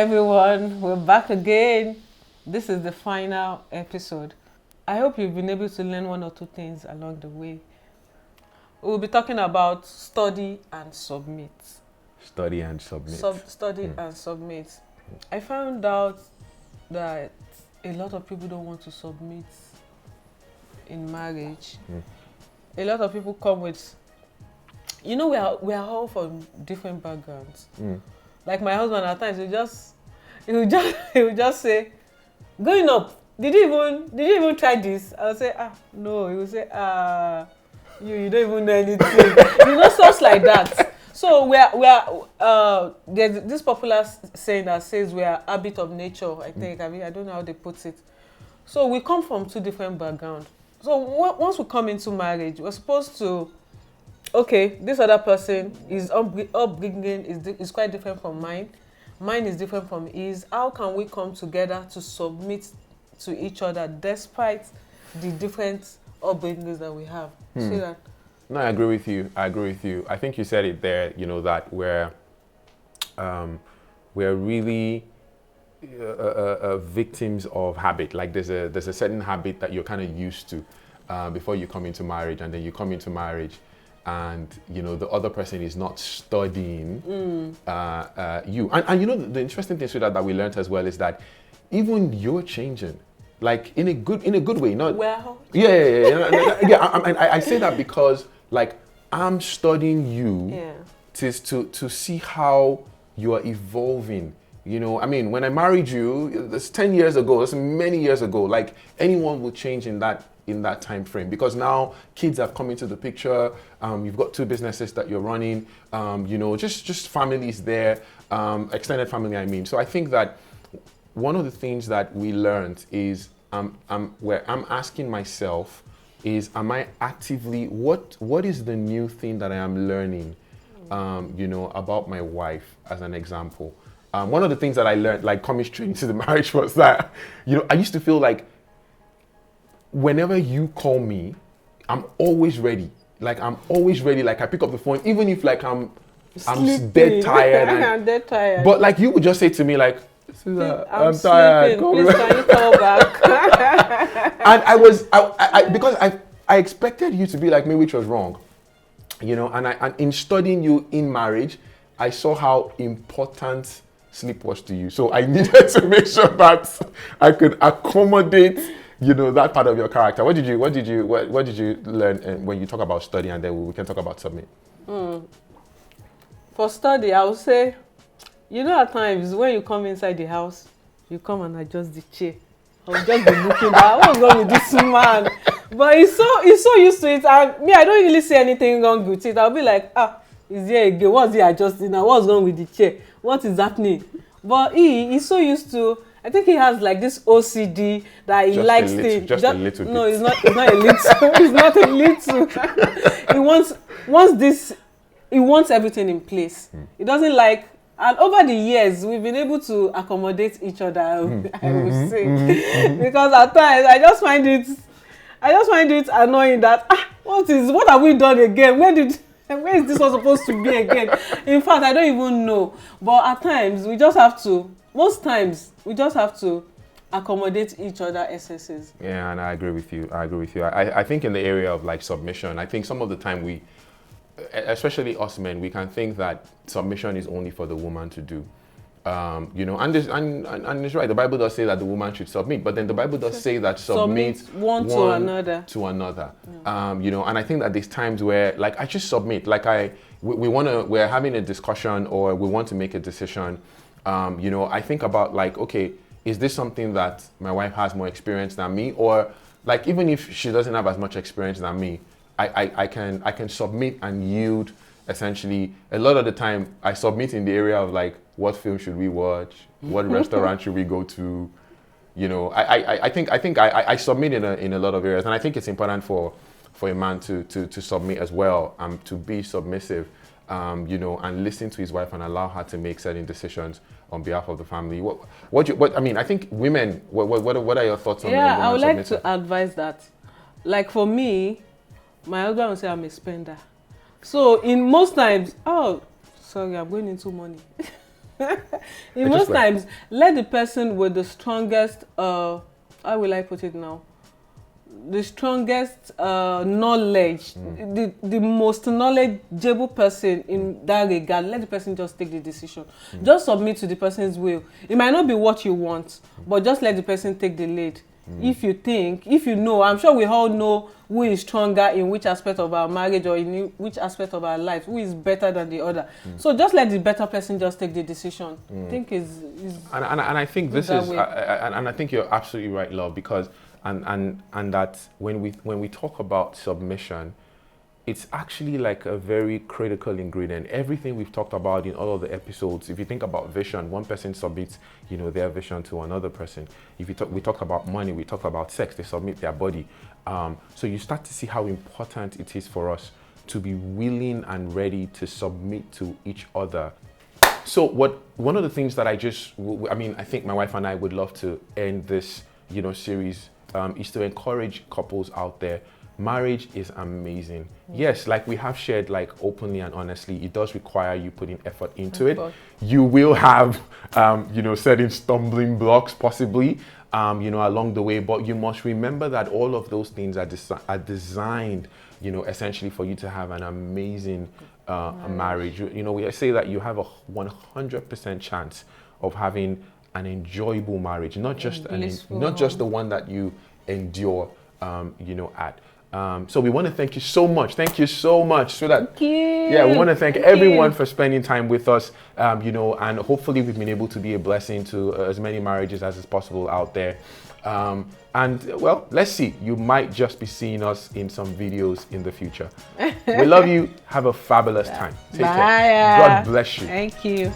everyone, we're back again. This is the final episode. I hope you've been able to learn one or two things along the way. We'll be talking about study and submit. Study and submit. Study and submit. I found out that a lot of people don't want to submit in marriage. A lot of people come with, we are all from different backgrounds. Like my husband at times, he will just say, "Going up, did you even try this?" I'll say, no. He will say, you don't even know anything. Stuff like that. So there's this popular saying that says we are habit of nature. I think. I don't know how they put it. So we come from two different backgrounds. So once we come into marriage, we're supposed to, okay, this other person is upbringing is quite different from mine. Mine is different from his. How can we come together to submit to each other despite the different upbringings that we have? See that? No, I agree with you. I think you said it there, that we're really victims of habit. Like there's a certain habit that you're kind of used to before you come into marriage, and then you come into marriage and the other person is not studying you. And the interesting thing that we learned as well is that even you're changing. Like in a good way, not well. I say that because like I'm studying you to see how you are evolving. When I married you, that's 10 years ago, that's many years ago. Like anyone will change in that time frame because now kids have come into the picture. You've got two businesses that you're running. Just families there, extended family. So I think that one of the things that we learned is where I'm asking myself is, am I actively, what is the new thing that I am learning, about my wife, as an example. One of the things that I learned, like coming straight into the marriage, was that, I used to feel like whenever you call me, I'm always ready. Like I pick up the phone, even if like I'm dead tired. I'm dead tired. But like you would just say to me like, I'm tired. Please, can you call back? And I because I expected you to be like me, which was wrong. And in studying you in marriage, I saw how important sleep was to you. So I needed to make sure that I could accommodate, that part of your character. What did you learn when you talk about study, and then we can talk about submit? For study, I would say, at times when you come inside the house, you come and adjust the chair. I will just be looking at what's wrong with this man. But he's so used to it, and me, I don't really see anything wrong with it. I'll be like, is there again? What's he adjusting now? What's wrong with the chair? What is happening? But he's so used to. I think he has like this OCD that he likes things. Just a little bit. No, it's not a little. It's not a little. He wants everything in place. He doesn't like. And over the years, we've been able to accommodate each other. I would say, because at times I just find it annoying that what have we done again? Where is this one supposed to be again? In fact, I don't even know. But at times most times we just have to accommodate each other excesses. Yeah, and I agree with you. I think in the area of like submission, I think some of the time we, especially us men, we can think that submission is only for the woman to do. And it's right. The Bible does say that the woman should submit, but then the Bible does say that submit one to another. And I think that there's times where like I just submit, like we're having a discussion or we want to make a decision. I think about like, okay, is this something that my wife has more experience than me, or like even if she doesn't have as much experience than me, I can submit and yield. Essentially, a lot of the time I submit in the area of like, what film should we watch? What restaurant should we go to? I think I submit in a lot of areas, and I think it's important for a man to submit as well, to be submissive, and listen to his wife and allow her to make certain decisions on behalf of the family. I think women. What are your thoughts on? Yeah, I would like to advise that. Like for me, my husband will say I'm a spender. So in most times, sorry, I'm going into money. In most times, let the person with the strongest, how will I put it now? The strongest knowledge, the most knowledgeable person in that regard, let the person just take the decision. Just submit to the person's will. It might not be what you want, but just let the person take the lead. If you know, I'm sure we all know who is stronger in which aspect of our marriage or in which aspect of our life, who is better than the other. So just let the better person just take the decision. I think is and I think this is, and I think you're absolutely right, love, because and that when we talk about submission, it's actually like a very critical ingredient. Everything we've talked about in all of the episodes, if you think about vision, one person submits, their vision to another person. If we talk about money, we talk about sex, they submit their body. So you start to see how important it is for us to be willing and ready to submit to each other. So one of the things that I think my wife and I would love to end this, series is to encourage couples out there. Marriage is amazing. Yes, like we have shared, like openly and honestly, it does require you putting effort into it. You will have, certain stumbling blocks possibly, along the way, but you must remember that all of those things are designed, essentially for you to have an amazing marriage. We say that you have a 100% chance of having an enjoyable marriage, not just the one that you endure, at. So we want to thank you so much. Thank you so much. So that, yeah, we want to thank everyone for spending time with us, and hopefully we've been able to be a blessing to as many marriages as is possible out there. And well, let's see, you might just be seeing us in some videos in the future. We love you. Have a fabulous time. Take care. God bless you. Thank you.